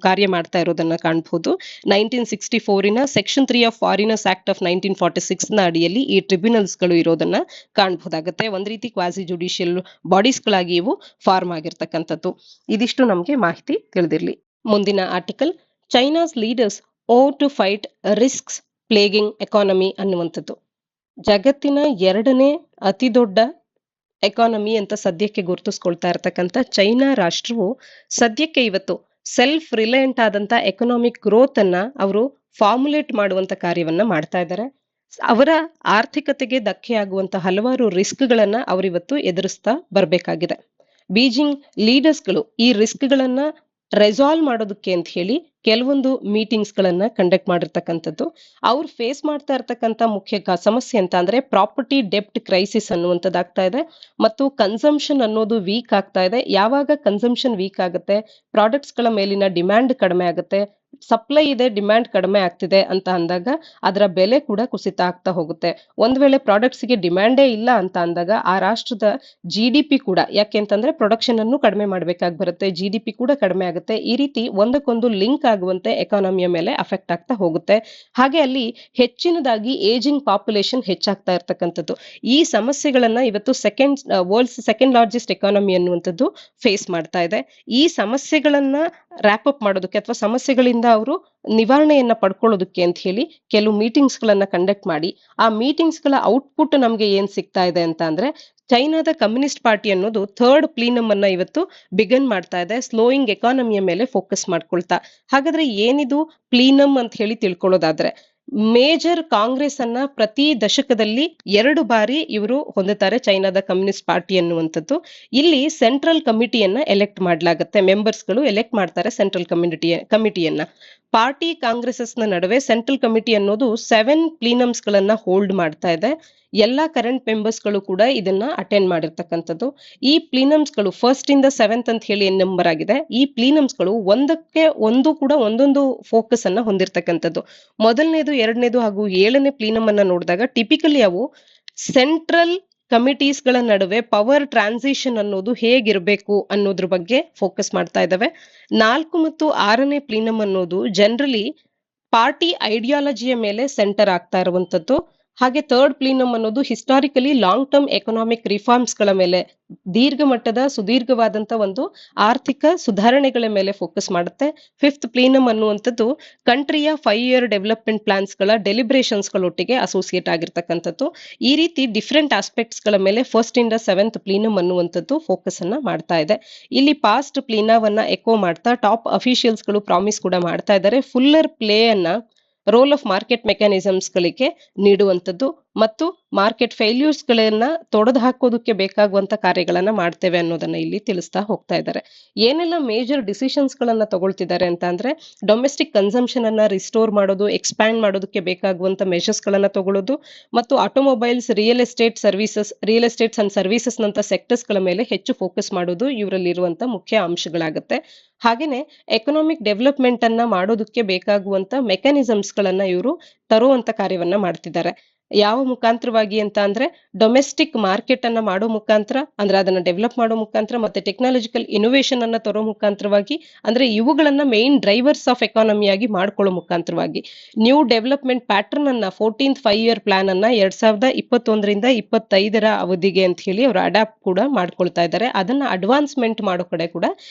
ಕಾರ್ಯ ಮಾಡ್ತಾ ಇರೋದನ್ನ ಕಾಣಬಹುದು. 1964ನ section 3 of foreigners act of 1946ನ ಅಡಿಯಲ್ಲಿ ಈ ಟ್ರಿಬ್ಯುನಲ್ಸ್ ಗಳು ಇರೋದನ್ನ ಕಾಣಬಹುದಾಗುತ್ತೆ. ಒಂದ್ ರೀತಿ ಕ್ವಾಸಿ ಜುಡಿಷಿಯಲ್ ಬಾಡೀಸ್ ಗಳಾಗಿ ಇವು ಫಾರ್ಮ್ ಆಗಿರ್ತಕ್ಕಂಥದ್ದು. ಇದಿಷ್ಟು ನಮ್ಗೆ ಮಾಹಿತಿ ತಿಳಿದಿರ್ಲಿ. ಮುಂದಿನ article, China's leaders vow to fight risks plaguing economy ಅನ್ನುವಂಥದ್ದು. ಜಗತ್ತಿನ 2ನೇ ಅತಿ ದೊಡ್ಡ ಎಕಾನಮಿ ಅಂತ ಸದ್ಯಕ್ಕೆ ಗುರುತಿಸ್ಕೊಳ್ತಾ ಇರ್ತಕ್ಕಂಥ ಚೈನಾ ರಾಷ್ಟ್ರವು ಸದ್ಯಕ್ಕೆ ಇವತ್ತು ಸೆಲ್ಫ್ ರಿಲಯಂಟ್ ಆದಂತ ಎಕನಾಮಿಕ್ ಗ್ರೋತ್ ಅನ್ನ ಅವರು ಫಾರ್ಮುಲೇಟ್ ಮಾಡುವಂತ ಕಾರ್ಯವನ್ನ ಮಾಡ್ತಾ ಇದ್ದಾರೆ. ಅವರ ಆರ್ಥಿಕತೆಗೆ ಧಕ್ಕೆ ಆಗುವಂತ ಹಲವಾರು ರಿಸ್ಕ್ ಗಳನ್ನ ಅವರಿವತ್ತು ಎದುರಿಸ್ತಾ ಬರ್ಬೇಕಾಗಿದೆ. ಬೀಜಿಂಗ್ ಲೀಡರ್ಸ್ ಗಳು ಈ ರಿಸ್ಕ್ ಗಳನ್ನ ರೆಸಾಲ್ವ್ ಮಾಡೋದಕ್ಕೆ ಅಂತ ಹೇಳಿ ಕೆಲವೊಂದು ಮೀಟಿಂಗ್ಸ್ ಗಳನ್ನ ಕಂಡಕ್ಟ್ ಮಾಡಿರ್ತಕ್ಕಂಥದ್ದು. ಅವ್ರು ಫೇಸ್ ಮಾಡ್ತಾ ಇರ್ತಕ್ಕಂಥ ಮುಖ್ಯ ಸಮಸ್ಯೆ ಅಂತ ಅಂದ್ರೆ ಪ್ರಾಪರ್ಟಿ ಡೆಪ್ಟ್ ಕ್ರೈಸಿಸ್ ಅನ್ನುವಂಥದ್ದಾಗ್ತಾ ಇದೆ, ಮತ್ತು ಕನ್ಸಂಪ್ಷನ್ ಅನ್ನೋದು ವೀಕ್ ಆಗ್ತಾ ಇದೆ. ಯಾವಾಗ ಕನ್ಸಂಪ್ಷನ್ ವೀಕ್ ಆಗುತ್ತೆ, ಪ್ರಾಡಕ್ಟ್ಸ್ ಗಳ ಮೇಲಿನ ಡಿಮ್ಯಾಂಡ್ ಕಡಿಮೆ ಆಗುತ್ತೆ, ಸಪ್ಲೈ ಇದೆ, ಡಿಮ್ಯಾಂಡ್ ಕಡಿಮೆ ಆಗ್ತಿದೆ ಅಂತ ಅಂದಾಗ ಅದರ ಬೆಲೆ ಕೂಡ ಕುಸಿತ ಆಗ್ತಾ ಹೋಗುತ್ತೆ. ಒಂದ್ ವೇಳೆ ಪ್ರಾಡಕ್ಟ್ಸ್ ಗೆ ಡಿಮ್ಯಾಂಡೇ ಇಲ್ಲ ಅಂತ ಅಂದಾಗ ಆ ರಾಷ್ಟ್ರದ GDP ಕೂಡ, ಯಾಕೆ ಅಂತಂದ್ರೆ ಪ್ರೊಡಕ್ಷನ್ ಅನ್ನು ಕಡಿಮೆ ಮಾಡ್ಬೇಕಾಗಿ ಬರುತ್ತೆ, GDP ಕೂಡ ಕಡಿಮೆ ಆಗುತ್ತೆ. ಈ ರೀತಿ ಒಂದಕ್ಕೊಂದು ಲಿಂಕ್ ಆಗುವಂತೆ ಎಕಾನಮಿಯ ಮೇಲೆ ಅಫೆಕ್ಟ್ ಆಗ್ತಾ ಹೋಗುತ್ತೆ. ಹಾಗೆ ಅಲ್ಲಿ ಹೆಚ್ಚಿನದಾಗಿ ಏಜಿಂಗ್ ಪಾಪ್ಯುಲೇಷನ್ ಹೆಚ್ಚಾಗ್ತಾ ಇರ್ತಕ್ಕಂಥದ್ದು. ಈ ಸಮಸ್ಯೆಗಳನ್ನ ಇವತ್ತು ವರ್ಲ್ಡ್ಸ್ ಸೆಕೆಂಡ್ ಲಾರ್ಜೆಸ್ಟ್ ಎಕಾನಮಿ ಅನ್ನುವಂಥದ್ದು ಫೇಸ್ ಮಾಡ್ತಾ ಇದೆ. ಈ ಸಮಸ್ಯೆಗಳನ್ನ ರ್ಯಾಪ್ ಅಪ್ ಮಾಡೋದಕ್ಕೆ ಅಥವಾ ಸಮಸ್ಯೆಗಳಿಂದ ಅವರು ನಿವಾರಣೆಯನ್ನ ಪಡ್ಕೊಳ್ಳೋದಕ್ಕೆ ಅಂತ ಹೇಳಿ ಕೆಲವು ಮೀಟಿಂಗ್ಸ್ ಗಳನ್ನ ಕಂಡಕ್ಟ್ ಮಾಡಿ, ಆ ಮೀಟಿಂಗ್ಸ್ ಗಳ ಔಟ್ಪುಟ್ ನಮ್ಗೆ ಏನ್ ಸಿಗ್ತಾ ಇದೆ ಅಂತ ಅಂದ್ರೆ, ಚೈನಾದ ಕಮ್ಯುನಿಸ್ಟ್ ಪಾರ್ಟಿ ಅನ್ನೋದು 3rd ಪ್ಲೀನಮ್ ಅನ್ನ ಇವತ್ತು ಬಿಗನ್ ಮಾಡ್ತಾ ಇದೆ, ಸ್ಲೋಯಿಂಗ್ ಎಕಾನಮಿಯ ಮೇಲೆ ಫೋಕಸ್ ಮಾಡ್ಕೊಳ್ತಾ. ಹಾಗಾದ್ರೆ ಏನಿದು ಪ್ಲೀನಮ್ ಅಂತ ಹೇಳಿ ತಿಳ್ಕೊಳ್ಳೋದಾದ್ರೆ, ಮೇಜರ್ ಕಾಂಗ್ರೆಸ್ ಅನ್ನ ಪ್ರತಿ ದಶಕದಲ್ಲಿ 2 ಬಾರಿ ಇವರು ಹೊಂದುತ್ತಾರೆ ಚೈನಾದ ಕಮ್ಯುನಿಸ್ಟ್ ಪಾರ್ಟಿ ಅನ್ನುವಂಥದ್ದು. ಇಲ್ಲಿ ಸೆಂಟ್ರಲ್ ಕಮಿಟಿಯನ್ನ ಎಲೆಕ್ಟ್ ಮಾಡ್ಲಾಗತ್ತೆ, ಮೆಂಬರ್ಸ್ ಗಳು ಎಲೆಕ್ಟ್ ಮಾಡ್ತಾರೆ ಸೆಂಟ್ರಲ್ ಕಮಿಟಿಯನ್ನ. ಪಾರ್ಟಿ ಕಾಂಗ್ರೆಸಸ್ ನಡುವೆ ಸೆಂಟ್ರಲ್ ಕಮಿಟಿ ಅನ್ನೋದು 7 ಪ್ಲೀನಮ್ಸ್ ಗಳನ್ನ ಹೋಲ್ಡ್ ಮಾಡ್ತಾ ಇದೆ. ಎಲ್ಲಾ ಕರೆಂಟ್ ಮೆಂಬರ್ಸ್ ಗಳು ಕೂಡ ಇದನ್ನ ಅಟೆಂಡ್ ಮಾಡಿರ್ತಕ್ಕಂಥದ್ದು. ಈ ಪ್ಲೀನಮ್ಸ್ ಗಳು ಫಸ್ಟ್ ಇಂದ 7th ಅಂತ ಹೇಳಿ ಏನ್ ನಂಬರ್ ಆಗಿದೆ, ಈ ಪ್ಲೀನಮ್ಸ್ ಗಳು ಒಂದಕ್ಕೆ ಒಂದು ಕೂಡ ಒಂದೊಂದು ಫೋಕಸ್ ಅನ್ನ ಹೊಂದಿರತಕ್ಕಂಥದ್ದು. ಮೊದಲನೇದು, ಎರಡನೇದು ಹಾಗೂ 7ನೇ ಪ್ಲೀನಮ್ ಅನ್ನ ನೋಡಿದಾಗ ಟಿಪಿಕಲಿ ಅವು ಸೆಂಟ್ರಲ್ ಕಮಿಟೀಸ್ ಗಳ ನಡುವೆ ಪವರ್ ಟ್ರಾನ್ಸಿಷನ್ ಅನ್ನೋದು ಹೇಗಿರಬೇಕು ಅನ್ನೋದ್ರ ಬಗ್ಗೆ ಫೋಕಸ್ ಮಾಡ್ತಾ ಇದ್ದಾವೆ. 4 ಮತ್ತು 6ನೇ ಪ್ಲೀನಮ್ ಅನ್ನೋದು ಜನರಲಿ ಪಾರ್ಟಿ ಐಡಿಯಾಲಜಿಯ ಮೇಲೆ ಸೆಂಟರ್ ಆಗ್ತಾ ಇರುವಂತದ್ದು. ಹಾಗೆ 3rd ಪ್ಲೀನಮ್ ಅನ್ನೋದು historically long term economic reforms ಗಳ ಮೇಲೆ, ದೀರ್ಘ ಮಟ್ಟದ ಸುದೀರ್ಘವಾದಂತ ಒಂದು ಆರ್ಥಿಕ ಸುಧಾರಣೆಗಳ ಮೇಲೆ ಫೋಕಸ್ ಮಾಡುತ್ತೆ. 5th ಪ್ಲೀನಮ್ ಅನ್ನುವಂಥದ್ದು ಕಂಟ್ರಿಯ 5-year ಡೆವಲಪ್ಮೆಂಟ್ ಪ್ಲಾನ್ಸ್ ಗಳ ಡೆಲಿಬ್ರೇಷನ್ಸ್ ಗಳೊಟ್ಟಿಗೆ ಅಸೋಸಿಯೇಟ್ ಆಗಿರ್ತಕ್ಕಂಥದ್ದು. ಈ ರೀತಿ ಡಿಫರೆಂಟ್ ಆಸ್ಪೆಕ್ಟ್ಸ್ ಗಳ ಮೇಲೆ 1st ಇಂದ 7th ಪ್ಲೀನಮ್ ಅನ್ನುವಂಥದ್ದು ಫೋಕಸ್ ಅನ್ನ ಮಾಡ್ತಾ ಇದೆ. ಇಲ್ಲಿ ಪಾಸ್ಟ್ ಪ್ಲೀನಾವನ್ನ ಎಕೋ ಮಾಡ್ತಾ ಟಾಪ್ ಅಫಿಷಿಯಲ್ಸ್ ಗಳು ಪ್ರಾಮಿಸ್ ಕೂಡ ಮಾಡ್ತಾ ಇದ್ದಾರೆ. ಫುಲ್ಲರ್ ಪ್ಲೇ ಅನ್ನ ರೋಲ್ ಆಫ್ ಮಾರ್ಕೆಟ್ ಮೆಕ್ಯಾನಿಸಮ್ಸ್ ಗಳಿಗೆ ನೀಡುವಂಥದ್ದು ಮತ್ತು ಮಾರ್ಕೆಟ್ ಫೇಲ್ಯೂರ್ಸ್ ಗಳನ್ನ ತೊಡೆದು ಹಾಕೋದಕ್ಕೆ ಬೇಕಾಗುವಂತ ಕಾರ್ಯಗಳನ್ನ ಮಾಡ್ತೇವೆ ಅನ್ನೋದನ್ನ ಇಲ್ಲಿ ತಿಳಿಸ್ತಾ ಹೋಗ್ತಾ ಇದ್ದಾರೆ. ಏನೆಲ್ಲ ಮೇಜರ್ ಡಿಸಿಷನ್ಸ್ ಗಳನ್ನ ತಗೊಳ್ತಿದ್ದಾರೆ ಅಂತ ಅಂದ್ರೆ, ಡೊಮೆಸ್ಟಿಕ್ ಕನ್ಸಂಪ್ಷನ್ ಅನ್ನ ರಿಸ್ಟೋರ್ ಮಾಡೋದು, ಎಕ್ಸ್ಪ್ಯಾಂಡ್ ಮಾಡೋದಕ್ಕೆ ಬೇಕಾಗುವಂತ ಮೆಷರ್ಸ್ ಗಳನ್ನ ತಗೊಳ್ಳೋದು ಮತ್ತು automobiles, real estates and services ನಂತ ಸೆಕ್ಟರ್ಸ್ ಗಳ ಮೇಲೆ ಹೆಚ್ಚು ಫೋಕಸ್ ಮಾಡೋದು ಇವರಲ್ಲಿ ಇರುವಂತ ಮುಖ್ಯ ಅಂಶಗಳಾಗುತ್ತೆ. ಹಾಗೇನೆ ಎಕನಾಮಿಕ್ ಡೆವಲಪ್ಮೆಂಟ್ ಅನ್ನ ಮಾಡೋದಕ್ಕೆ ಬೇಕಾಗುವಂತ ಮೆಕ್ಯಾನಿಸಮ್ಸ್ ಗಳನ್ನ ಇವರು ತರುವಂತ ಕಾರ್ಯವನ್ನ ಮಾಡ್ತಿದ್ದಾರೆ. ಯಾವ ಮುಖಾಂತರವಾಗಿ ಅಂತ ಅಂದ್ರೆ, ಡೊಮೆಸ್ಟಿಕ್ ಮಾರ್ಕೆಟ್ ಅನ್ನ ಮಾಡೋ ಮುಖಾಂತರ, ಅಂದ್ರೆ ಅದನ್ನ ಡೆವಲಪ್ ಮಾಡೋ ಮುಖಾಂತರ, ಮತ್ತೆ ಟೆಕ್ನಾಲಜಿಕಲ್ ಇನೋವೇಷನ್ ಅನ್ನ ತರೋ ಮುಖಾಂತರವಾಗಿ, ಅಂದ್ರೆ ಇವುಗಳನ್ನ ಮೇನ್ ಡ್ರೈವರ್ಸ್ ಆಫ್ ಎಕಾನಮಿಯಾಗಿ ಮಾಡ್ಕೊಳ್ಳೋ ಮುಖಾಂತರವಾಗಿ ನ್ಯೂ ಡೆವಲಪ್ಮೆಂಟ್ ಪ್ಯಾಟರ್ನ್ ಅನ್ನ 14th 5-year ಪ್ಲಾನ್ ಅನ್ನ 2021ರಿಂದ 25ರ ಅವಧಿಗೆ ಅಂತ ಹೇಳಿ ಅವರು ಅಡಾಪ್ಟ್ ಕೂಡ ಮಾಡ್ಕೊಳ್ತಾ ಇದ್ದಾರೆ. ಅದನ್ನ ಅಡ್ವಾನ್ಸ್ಮೆಂಟ್ ಮಾಡೋ ಕಡೆ ಕೂಡ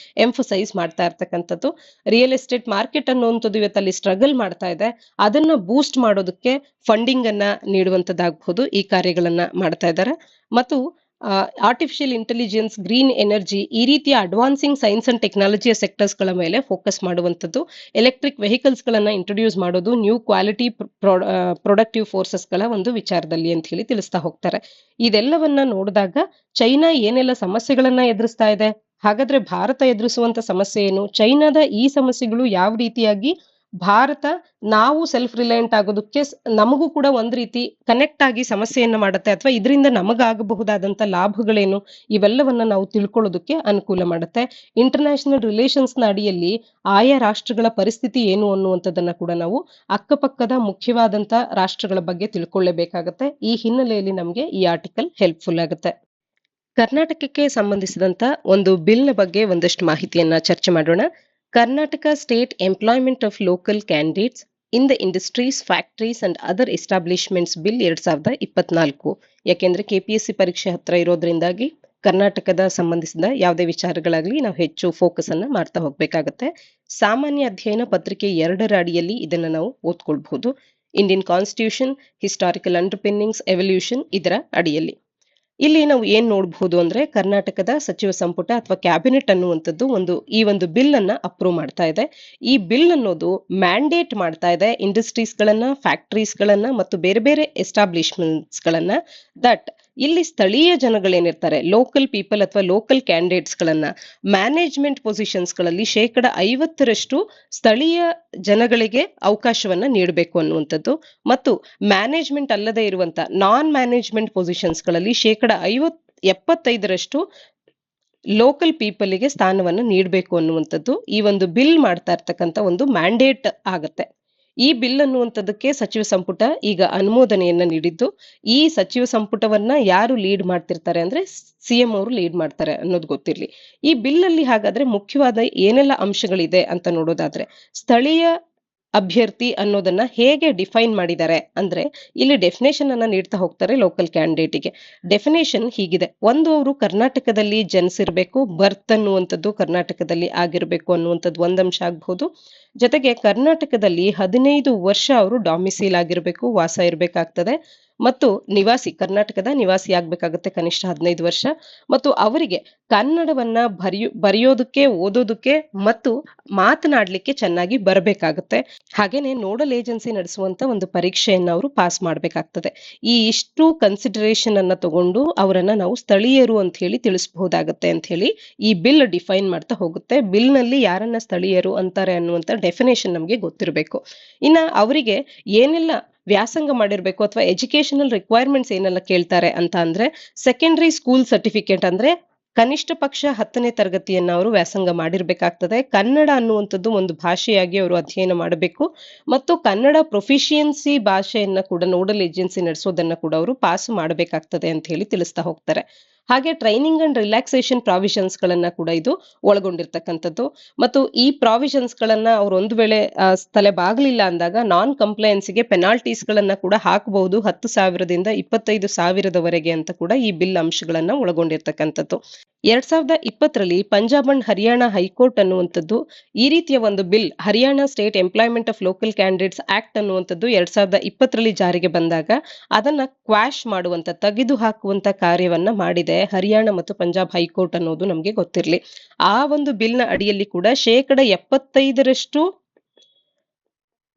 ಎಂಫಸೈಸ್ ಮಾಡ್ತಾ ಇರ್ತಕ್ಕಂಥದ್ದು. ರಿಯಲ್ ಎಸ್ಟೇಟ್ ಮಾರ್ಕೆಟ್ ಅನ್ನುವಂಥದ್ದು ಇವತ್ತಲ್ಲಿ ಸ್ಟ್ರಗಲ್ ಮಾಡ್ತಾ ಇದೆ. ಅದನ್ನ ಬೂಸ್ಟ್ ಮಾಡೋದಕ್ಕೆ ಫಂಡಿಂಗ್ ಅನ್ನ ನೀಡುವಂತದ್ದಾಗಬಹುದು ಈ ಕಾರ್ಯಗಳನ್ನ ಮಾಡ್ತಾ ಇದ್ದಾರೆ. ಮತ್ತು ಆರ್ಟಿಫಿಷಿಯಲ್ ಇಂಟೆಲಿಜೆನ್ಸ್, ಗ್ರೀನ್ ಎನರ್ಜಿ, ಈ ರೀತಿಯ ಅಡ್ವಾನ್ಸಿಂಗ್ ಸೈನ್ಸ್ ಅಂಡ್ ಟೆಕ್ನಾಲಜಿಯ ಸೆಕ್ಟರ್ಸ್ ಗಳ ಮೇಲೆ ಫೋಕಸ್ ಮಾಡುವಂತದ್ದು. ಎಲೆಕ್ಟ್ರಿಕ್ ವೆಹಿಕಲ್ಸ್ ಗಳನ್ನ ಇಂಟ್ರೊಡ್ಯೂಸ್ ಮಾಡೋದು ನ್ಯೂ ಕ್ವಾಲಿಟಿ ಪ್ರೊಡಕ್ಟಿವ್ ಫೋರ್ಸಸ್ ಗಳ ಒಂದು ವಿಚಾರದಲ್ಲಿ ಅಂತ ಹೇಳಿ ತಿಳಿಸ್ತಾ ಹೋಗ್ತಾರೆ. ಇದೆಲ್ಲವನ್ನ ನೋಡಿದಾಗ ಚೈನಾ ಏನೆಲ್ಲ ಸಮಸ್ಯೆಗಳನ್ನ ಎದುರಿಸ್ತಾ ಇದೆ, ಹಾಗಾದ್ರೆ ಭಾರತ ಎದುರಿಸುವಂತ ಸಮಸ್ಯೆ ಏನು, ಚೈನಾದ ಈ ಸಮಸ್ಯೆಗಳು ಯಾವ ರೀತಿಯಾಗಿ ಭಾರತ ನಾವು ಸೆಲ್ಫ್ ರಿಲಯಂಟ್ ಆಗೋದಕ್ಕೆ ನಮಗೂ ಕೂಡ ಒಂದ್ ರೀತಿ ಕನೆಕ್ಟ್ ಆಗಿ ಸಮಸ್ಯೆಯನ್ನ ಮಾಡುತ್ತೆ, ಅಥವಾ ಇದರಿಂದ ನಮಗಾಗಬಹುದಾದಂತ ಲಾಭಗಳೇನು, ಇವೆಲ್ಲವನ್ನ ನಾವು ತಿಳ್ಕೊಳ್ಳೋದಕ್ಕೆ ಅನುಕೂಲ ಮಾಡುತ್ತೆ. ಇಂಟರ್ನ್ಯಾಷನಲ್ ರಿಲೇಷನ್ಸ್ ನ ಅಡಿಯಲ್ಲಿ ಆಯಾ ರಾಷ್ಟ್ರಗಳ ಪರಿಸ್ಥಿತಿ ಏನು ಅನ್ನುವಂಥದ್ದನ್ನ ಕೂಡ ನಾವು ಅಕ್ಕಪಕ್ಕದ ಮುಖ್ಯವಾದಂತ ರಾಷ್ಟ್ರಗಳ ಬಗ್ಗೆ ತಿಳ್ಕೊಳ್ಳೇಬೇಕಾಗತ್ತೆ. ಈ ಹಿನ್ನೆಲೆಯಲ್ಲಿ ನಮ್ಗೆ ಈ ಆರ್ಟಿಕಲ್ ಹೆಲ್ಪ್ಫುಲ್ ಆಗುತ್ತೆ. ಕರ್ನಾಟಕಕ್ಕೆ ಸಂಬಂಧಿಸಿದಂತ ಒಂದು ಬಿಲ್ನ ಬಗ್ಗೆ ಒಂದಷ್ಟು ಮಾಹಿತಿಯನ್ನ ಚರ್ಚೆ ಮಾಡೋಣ. Karnataka state employment of local candidates in the industries, factories and other establishments bill 2024. ಯಾಕೆಂದ್ರೆ KPSC ಪರೀಕ್ಷೆ ಹತ್ರ ಇರೋದ್ರಿಂದಾಗಿ ಕರ್ನಾಟಕದ ಸಂಬಂಧಿಸಿದ ಯಾವುದೇ ವಿಚಾರಗಳಾಗ್ಲಿ ನಾವು ಹೆಚ್ಚು ಫೋಕಸ್ ಅನ್ನ ಮಾಡ್ತಾ ಹೋಗ್ಬೇಕಾಗತ್ತೆ. ಸಾಮಾನ್ಯ ಅಧ್ಯಯನ ಪತ್ರಿಕೆ 2ರ ಅಡಿಯಲ್ಲಿ ಇದನ್ನ ನಾವು ಓದ್ಕೊಳ್ಬಹುದು. ಇಂಡಿಯನ್ ಕಾನ್ಸ್ಟಿಟ್ಯೂಷನ್, ಹಿಸ್ಟಾರಿಕಲ್ ಅಂಡರ್ಪಿನ್ನಿಂಗ್ಸ್, ಎವಲ್ಯೂಷನ್ ಇದರ ಅಡಿಯಲ್ಲಿ. ಇಲ್ಲಿ ನಾವು ಏನ್ ನೋಡಬಹುದು ಅಂದ್ರೆ, ಕರ್ನಾಟಕದ ಸಚಿವ ಸಂಪುಟ ಅಥವಾ ಕ್ಯಾಬಿನೆಟ್ ಅನ್ನುವಂಥದ್ದು ಈ ಒಂದು ಬಿಲ್ ಅನ್ನ ಅಪ್ರೂವ್ ಮಾಡ್ತಾ ಇದೆ. ಈ ಬಿಲ್ ಅನ್ನೋದು ಮ್ಯಾಂಡೇಟ್ ಮಾಡ್ತಾ ಇದೆ ಇಂಡಸ್ಟ್ರೀಸ್ ಗಳನ್ನ, ಫ್ಯಾಕ್ಟರೀಸ್ ಗಳನ್ನ ಮತ್ತು ಬೇರೆ ಬೇರೆ ಎಸ್ಟಾಬ್ಲಿಷ್ಮೆಂಟ್ಸ್ ಗಳನ್ನ, ದಟ್ ಇಲ್ಲಿ ಸ್ಥಳೀಯ ಜನಗಳೇನಿರ್ತಾರೆ, ಲೋಕಲ್ ಪೀಪಲ್ ಅಥವಾ ಲೋಕಲ್ ಕ್ಯಾಂಡಿಡೇಟ್ಸ್ ಗಳನ್ನ ಮ್ಯಾನೇಜ್ಮೆಂಟ್ ಪೊಸಿಷನ್ಸ್ ಗಳಲ್ಲಿ 50% ಸ್ಥಳೀಯ ಜನಗಳಿಗೆ ಅವಕಾಶವನ್ನ ನೀಡಬೇಕು ಅನ್ನುವಂಥದ್ದು, ಮತ್ತು ಮ್ಯಾನೇಜ್ಮೆಂಟ್ ಅಲ್ಲದೆ ಇರುವಂತ ನಾನ್ ಮ್ಯಾನೇಜ್ಮೆಂಟ್ ಪೊಸಿಷನ್ಸ್ ಗಳಲ್ಲಿ 75% ಲೋಕಲ್ ಪೀಪಲ್ಗೆ ಸ್ಥಾನವನ್ನು ನೀಡಬೇಕು ಅನ್ನುವಂಥದ್ದು ಈ ಒಂದು ಬಿಲ್ ಮಾಡ್ತಾ ಇರ್ತಕ್ಕಂಥ ಒಂದು ಮ್ಯಾಂಡೇಟ್ ಆಗತ್ತೆ. ಈ ಬಿಲ್ ಅನ್ನುವಂಥದ್ದಕ್ಕೆ ಸಚಿವ ಸಂಪುಟ ಈಗ ಅನುಮೋದನೆಯನ್ನ ನೀಡಿದ್ದು, ಈ ಸಚಿವ ಸಂಪುಟವನ್ನ ಯಾರು ಲೀಡ್ ಮಾಡ್ತಿರ್ತಾರೆ ಅಂದ್ರೆ CM ಅವರು ಲೀಡ್ ಮಾಡ್ತಾರೆ ಅನ್ನೋದು ಗೊತ್ತಿರ್ಲಿ. ಈ ಬಿಲ್ ಅಲ್ಲಿ ಹಾಗಾದ್ರೆ ಮುಖ್ಯವಾದ ಏನೆಲ್ಲ ಅಂಶಗಳಿದೆ ಅಂತ ನೋಡೋದಾದ್ರೆ, ಸ್ಥಳೀಯ ಅಭ್ಯರ್ಥಿ ಅನ್ನೋದನ್ನ ಹೇಗೆ ಡಿಫೈನ್ ಮಾಡಿದ್ದಾರೆ ಅಂದ್ರೆ, ಇಲ್ಲಿ ಡೆಫಿನೇಷನ್ ಅನ್ನ ನೀಡ್ತಾ ಹೋಗ್ತಾರೆ ಲೋಕಲ್ ಕ್ಯಾಂಡಿಡೇಟಿಗೆ. ಡೆಫಿನೇಷನ್ ಹೀಗಿದೆ: ಒಂದು, ಅವರು ಕರ್ನಾಟಕದಲ್ಲಿ ಜನಿಸಿರ್ಬೇಕು, ಬರ್ತ್ ಅನ್ನುವಂಥದ್ದು ಕರ್ನಾಟಕದಲ್ಲಿ ಆಗಿರ್ಬೇಕು ಅನ್ನುವಂಥದ್ದು ಒಂದ್ ಅಂಶ ಆಗ್ಬಹುದು. ಜೊತೆಗೆ ಕರ್ನಾಟಕದಲ್ಲಿ 15 ವರ್ಷ ಅವರು ಡಾಮಿಸೈಲ್ ಆಗಿರ್ಬೇಕು, ವಾಸ ಇರ್ಬೇಕಾಗ್ತದೆ. ಮತ್ತು ಕರ್ನಾಟಕದ ನಿವಾಸಿ ಆಗ್ಬೇಕಾಗುತ್ತೆ ಕನಿಷ್ಠ 15 ವರ್ಷ. ಮತ್ತು ಅವರಿಗೆ ಕನ್ನಡವನ್ನ ಬರೆಯೋದಕ್ಕೆ, ಓದೋದಕ್ಕೆ ಮತ್ತು ಮಾತನಾಡ್ಲಿಕ್ಕೆ ಚೆನ್ನಾಗಿ ಬರಬೇಕಾಗುತ್ತೆ. ಹಾಗೇನೆ ನೋಡಲ್ ಏಜೆನ್ಸಿ ನಡೆಸುವಂತ ಒಂದು ಪರೀಕ್ಷೆಯನ್ನ ಅವರು ಪಾಸ್ ಮಾಡ್ಬೇಕಾಗ್ತದೆ. ಈ ಇಷ್ಟು ಕನ್ಸಿಡರೇಷನ್ ಅನ್ನ ತಗೊಂಡು ಅವರನ್ನ ನಾವು ಸ್ಥಳೀಯರು ಅಂತ ಹೇಳಿ ತಿಳಿಸಬಹುದಾಗತ್ತೆ ಅಂತ ಹೇಳಿ ಈ ಬಿಲ್ ಡಿಫೈನ್ ಮಾಡ್ತಾ ಹೋಗುತ್ತೆ. ಬಿಲ್ ನಲ್ಲಿ ಯಾರನ್ನ ಸ್ಥಳೀಯರು ಅಂತಾರೆ ಅನ್ನುವಂತ ಡೆಫಿನೇಷನ್ ನಮಗೆ ಗೊತ್ತಿರಬೇಕು. ಇನ್ನ ಅವರಿಗೆ ಏನೆಲ್ಲ ವ್ಯಾಸಂಗ ಮಾಡಿರ್ಬೇಕು ಅಥವಾ ಎಜುಕೇಶನಲ್ ರಿಕ್ವೈರ್ಮೆಂಟ್ಸ್ ಏನೆಲ್ಲ ಕೇಳ್ತಾರೆ ಅಂತ ಅಂದ್ರೆ, ಸೆಕೆಂಡರಿ ಸ್ಕೂಲ್ ಸರ್ಟಿಫಿಕೇಟ್ ಅಂದ್ರೆ ಕನಿಷ್ಠ ಪಕ್ಷ 10ನೇ ತರಗತಿಯನ್ನ ಅವರು ವ್ಯಾಸಂಗ ಮಾಡಿರ್ಬೇಕಾಗ್ತದೆ. ಕನ್ನಡ ಅನ್ನುವಂಥದ್ದು ಒಂದು ಭಾಷೆಯಾಗಿ ಅವರು ಅಧ್ಯಯನ ಮಾಡಬೇಕು ಮತ್ತು ಕನ್ನಡ ಪ್ರೊಫಿಷಿಯನ್ಸಿ ಭಾಷೆಯನ್ನ ಕೂಡ ನೋಡಲ್ ಏಜೆನ್ಸಿ ನಡೆಸೋದನ್ನ ಕೂಡ ಅವರು ಪಾಸ್ ಮಾಡಬೇಕಾಗ್ತದೆ ಅಂತ ಹೇಳಿ ತಿಳಿಸ್ತಾ ಹೋಗ್ತಾರೆ. ಹಾಗೆ ಟ್ರೈನಿಂಗ್ ಅಂಡ್ ರಿಲ್ಯಾಕ್ಸೇಷನ್ ಪ್ರಾವಿಷನ್ಸ್ ಗಳನ್ನ ಕೂಡ ಇದು ಒಳಗೊಂಡಿರ್ತಕ್ಕಂಥದ್ದು. ಮತ್ತು ಈ ಪ್ರಾವಿಷನ್ಸ್ ಗಳನ್ನ ಅವ್ರು ಒಂದು ವೇಳೆ ತಲೆ ಬಾಗ್ಲಿಲ್ಲ ಅಂದಾಗ ನಾನ್ ಕಂಪ್ಲೈನ್ಸ್ಗೆ ಪೆನಾಲ್ಟೀಸ್ ಗಳನ್ನ ಕೂಡ ಹಾಕಬಹುದು, 10,000ದಿಂದ 25,000ದವರೆಗೆ ಅಂತ ಕೂಡ ಈ ಬಿಲ್ ಅಂಶಗಳನ್ನ ಒಳಗೊಂಡಿರ್ತಕ್ಕಂಥದ್ದು. 2020ರಲ್ಲಿ ಪಂಜಾಬ್ ಅಂಡ್ ಹರಿಯಾಣ ಹೈಕೋರ್ಟ್ ಅನ್ನುವಂಥದ್ದು ಈ ರೀತಿಯ ಒಂದು bill, Haryana state employment of local candidates act ಅನ್ನುವಂಥದ್ದು 2020ರಲ್ಲಿ ಜಾರಿಗೆ ಬಂದಾಗ ಅದನ್ನ ಕ್ವಾಶ್ ಮಾಡುವಂತ, ತೆಗೆದು ಹಾಕುವಂತ ಕಾರ್ಯವನ್ನ ಮಾಡಿದೆ ಹರಿಯಾಣ ಮತ್ತು ಪಂಜಾಬ್ ಹೈಕೋರ್ಟ್ ಅನ್ನೋದು ನಮ್ಗೆ ಗೊತ್ತಿರ್ಲಿ. ಆ ಒಂದು ಬಿಲ್ನ ಅಡಿಯಲ್ಲಿ ಕೂಡ 75%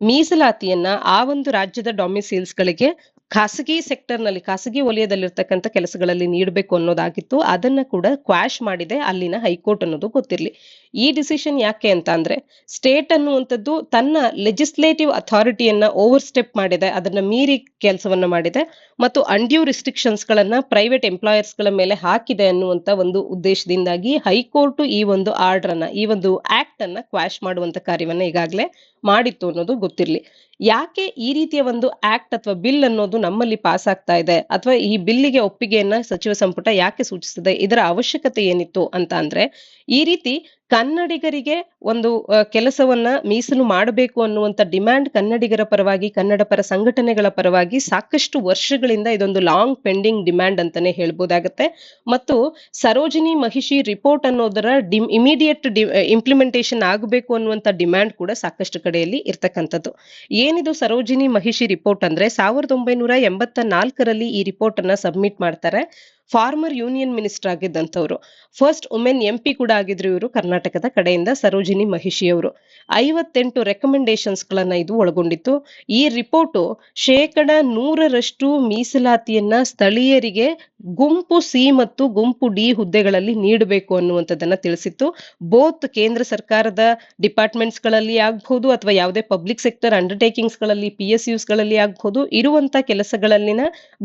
ಮೀಸಲಾತಿಯನ್ನ ಆ ಒಂದು ರಾಜ್ಯದ ಡೊಮಿಸೈಲ್ಸ್ ಗಳಿಗೆ ಖಾಸಗಿ ಸೆಕ್ಟರ್ ನಲ್ಲಿ, ಖಾಸಗಿ ವಲಯದಲ್ಲಿರ್ತಕ್ಕಂಥ ಕೆಲಸಗಳಲ್ಲಿ ನೀಡಬೇಕು ಅನ್ನೋದಾಗಿತ್ತು. ಅದನ್ನ ಕೂಡ ಕ್ವಾಶ್ ಮಾಡಿದೆ ಅಲ್ಲಿನ ಹೈಕೋರ್ಟ್ ಅನ್ನೋದು ಗೊತ್ತಿರ್ಲಿ. ಈ ಡಿಸಿಷನ್ ಯಾಕೆ ಅಂತ ಅಂದ್ರೆ, ಸ್ಟೇಟ್ ಅನ್ನುವಂಥದ್ದು ತನ್ನ ಲೆಜಿಸ್ಲೇಟಿವ್ ಅಥಾರಿಟಿಯನ್ನ ಓವರ್ ಸ್ಟೆಪ್ ಮಾಡಿದೆ, ಅದನ್ನ ಮೀರಿ ಕೆಲಸವನ್ನ ಮಾಡಿದೆ ಮತ್ತು ಅನ್ಡ್ಯೂ ರಿಸ್ಟ್ರಿಕ್ಷನ್ಸ್ ಗಳನ್ನ ಪ್ರೈವೇಟ್ ಎಂಪ್ಲಾಯರ್ಸ್ ಗಳ ಮೇಲೆ ಹಾಕಿದೆ ಅನ್ನುವಂತ ಒಂದು ಉದ್ದೇಶದಿಂದಾಗಿ ಹೈಕೋರ್ಟ್ ಈ ಒಂದು ಆರ್ಡರ್ ಅನ್ನ, ಈ ಒಂದು ಆಕ್ಟ್ ಅನ್ನ ಕ್ವಾಶ್ ಮಾಡುವಂತ ಕಾರ್ಯವನ್ನ ಈಗಾಗಲೇ ಮಾಡಿತ್ತು ಅನ್ನೋದು ಗೊತ್ತಿರ್ಲಿ. ಯಾಕೆ ಈ ರೀತಿಯ ಒಂದು ಆಕ್ಟ್ ಅಥವಾ ಬಿಲ್ ಅನ್ನೋದು ನಮ್ಮಲ್ಲಿ ಪಾಸ್ ಆಗ್ತಾ ಇದೆ, ಅಥವಾ ಈ ಬಿಲ್ಲಿಗೆ ಒಪ್ಪಿಗೆಯನ್ನ ಸಚಿವ ಸಂಪುಟ ಯಾಕೆ ಸೂಚಿಸಿದೆ, ಇದರ ಅವಶ್ಯಕತೆ ಏನಿತ್ತು ಅಂತ ಅಂದ್ರೆ, ಈ ರೀತಿ ಕನ್ನಡಿಗರಿಗೆ ಒಂದು ಕೆಲಸವನ್ನ ಮೀಸಲು ಮಾಡಬೇಕು ಅನ್ನುವಂತ ಡಿಮ್ಯಾಂಡ್ ಕನ್ನಡಿಗರ ಪರವಾಗಿ, ಕನ್ನಡ ಪರ ಸಂಘಟನೆಗಳ ಪರವಾಗಿ ಸಾಕಷ್ಟು ವರ್ಷಗಳಿಂದ ಇದೊಂದು ಲಾಂಗ್ ಪೆಂಡಿಂಗ್ ಡಿಮ್ಯಾಂಡ್ ಅಂತಾನೆ ಹೇಳ್ಬೋದಾಗತ್ತೆ. ಮತ್ತು ಸರೋಜಿನಿ ಮಹಿಷಿ ರಿಪೋರ್ಟ್ ಅನ್ನೋದರ ಇಮಿಡಿಯೇಟ್ ಇಂಪ್ಲಿಮೆಂಟೇಷನ್ ಆಗಬೇಕು ಅನ್ನುವಂತ ಡಿಮ್ಯಾಂಡ್ ಕೂಡ ಸಾಕಷ್ಟು ಕಡೆಯಲ್ಲಿ ಇರ್ತಕ್ಕಂಥದ್ದು. ಏನಿದು ಸರೋಜಿನಿ ಮಹಿಷಿ ರಿಪೋರ್ಟ್ ಅಂದ್ರೆ, 1984ರಲ್ಲಿ ಈ ರಿಪೋರ್ಟ್ ಅನ್ನ ಸಬ್ಮಿಟ್ ಮಾಡ್ತಾರೆ. ಫಾರ್ಮರ್ ಯೂನಿಯನ್ ಮಿನಿಸ್ಟರ್ ಆಗಿದ್ದಂಥವ್ರು, ಫಸ್ಟ್ ವುಮೆನ್ MP ಕೂಡ ಆಗಿದ್ರು ಇವರು ಕರ್ನಾಟಕದ ಕಡೆಯಿಂದ, ಸರೋಜಿನಿ ಮಹಿಷಿ ಅವರು. 58 ರೆಕಮೆಂಡೇಶನ್ಸ್ ಗಳನ್ನ ಇದು ಒಳಗೊಂಡಿತ್ತು. ಈ ರಿಪೋರ್ಟು 100% ಮೀಸಲಾತಿಯನ್ನ ಸ್ಥಳೀಯರಿಗೆ ಗುಂಪು C ಮತ್ತು ಗುಂಪು D ಹುದ್ದೆಗಳಲ್ಲಿ ನೀಡಬೇಕು ಅನ್ನುವಂಥದ್ದನ್ನ ತಿಳಿಸಿತ್ತು. ಬೋತ್ ಕೇಂದ್ರ ಸರ್ಕಾರದ ಡಿಪಾರ್ಟ್ಮೆಂಟ್ಸ್ ಗಳಲ್ಲಿ ಆಗ್ಬಹುದು ಅಥವಾ ಯಾವುದೇ ಪಬ್ಲಿಕ್ ಸೆಕ್ಟರ್ ಅಂಡರ್ಟೇಕಿಂಗ್ಸ್ ಗಳಲ್ಲಿ, PSUs ಗಳಲ್ಲಿ ಆಗ್ಬಹುದು, ಇರುವಂತ ಕೆಲಸಗಳಲ್ಲಿನ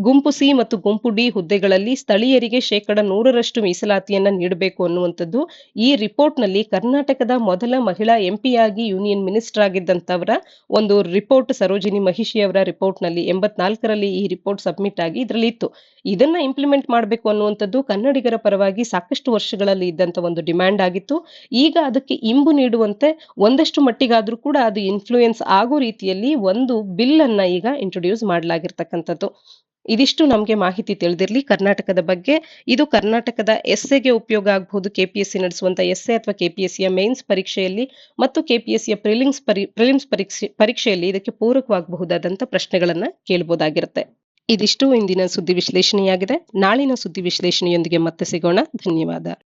ಗುಂಪು C ಮತ್ತು ಗುಂಪು D ಹುದ್ದೆಗಳಲ್ಲಿ ಸ್ಥಳೀಯರಿಗೆ 100% ಮೀಸಲಾತಿಯನ್ನ ನೀಡಬೇಕು ಅನ್ನುವಂಥದ್ದು ಈ ರಿಪೋರ್ಟ್ ನಲ್ಲಿ ಕರ್ನಾಟಕದ ಮೊದಲ ಮಹಿಳಾ MP ಆಗಿ ಯೂನಿಯನ್ ಮಿನಿಸ್ಟರ್ ಆಗಿದ್ದಂತವರ ಒಂದು ರಿಪೋರ್ಟ್, ಸರೋಜಿನಿ ಮಹಿಷಿ ಅವರ ರಿಪೋರ್ಟ್ ನಲ್ಲಿ 84ರಲ್ಲಿ ಈ ರಿಪೋರ್ಟ್ ಸಬ್ಮಿಟ್ ಆಗಿ ಇದರಲ್ಲಿ ಇತ್ತು. ಇದನ್ನ ಇಂಪ್ಲಿಮೆಂಟ್ ಮಾಡಬೇಕು ಅನ್ನುವಂಥದ್ದು ಕನ್ನಡಿಗರ ಪರವಾಗಿ ಸಾಕಷ್ಟು ವರ್ಷಗಳಲ್ಲಿ ಇದ್ದಂತ ಒಂದು ಡಿಮ್ಯಾಂಡ್ ಆಗಿತ್ತು. ಈಗ ಅದಕ್ಕೆ ಇಂಬು ನೀಡುವಂತೆ ಒಂದಷ್ಟು ಮಟ್ಟಿಗಾದ್ರೂ ಕೂಡ ಅದು ಇನ್ಫ್ಲೂಯೆನ್ಸ್ ಆಗೋ ರೀತಿಯಲ್ಲಿ ಒಂದು ಬಿಲ್ ಅನ್ನ ಈಗ ಇಂಟ್ರೊಡ್ಯೂಸ್ ಮಾಡಲಾಗಿರ್ತಕ್ಕಂಥದ್ದು. ಇದಿಷ್ಟು ನಮ್ಗೆ ಮಾಹಿತಿ ತಿಳಿದಿರ್ಲಿ ಕರ್ನಾಟಕದ ಬಗ್ಗೆ. ಇದು ಕರ್ನಾಟಕದ ಎಸ್ಸೆಗೆ ಉಪಯೋಗ ಆಗಬಹುದು, KPSC ನಡೆಸುವಂತ ಎಸ್ಸೆ ಅಥವಾ KPSCಯ ಮೇನ್ಸ್ ಪರೀಕ್ಷೆಯಲ್ಲಿ ಮತ್ತು KPSCಯ ಪ್ರಿಲಿಮ್ಸ್ ಪರೀಕ್ಷೆಯಲ್ಲಿ ಇದಕ್ಕೆ ಪೂರಕವಾಗಬಹುದಾದಂತ ಪ್ರಶ್ನೆಗಳನ್ನ ಕೇಳಬಹುದಾಗಿರುತ್ತೆ. ಇದಿಷ್ಟು ಇಂದಿನ ಸುದ್ದಿ ವಿಶ್ಲೇಷಣೆಯಾಗಿದೆ. ನಾಳಿನ ಸುದ್ದಿ ವಿಶ್ಲೇಷಣೆಯೊಂದಿಗೆ ಮತ್ತೆ ಸಿಗೋಣ. ಧನ್ಯವಾದ.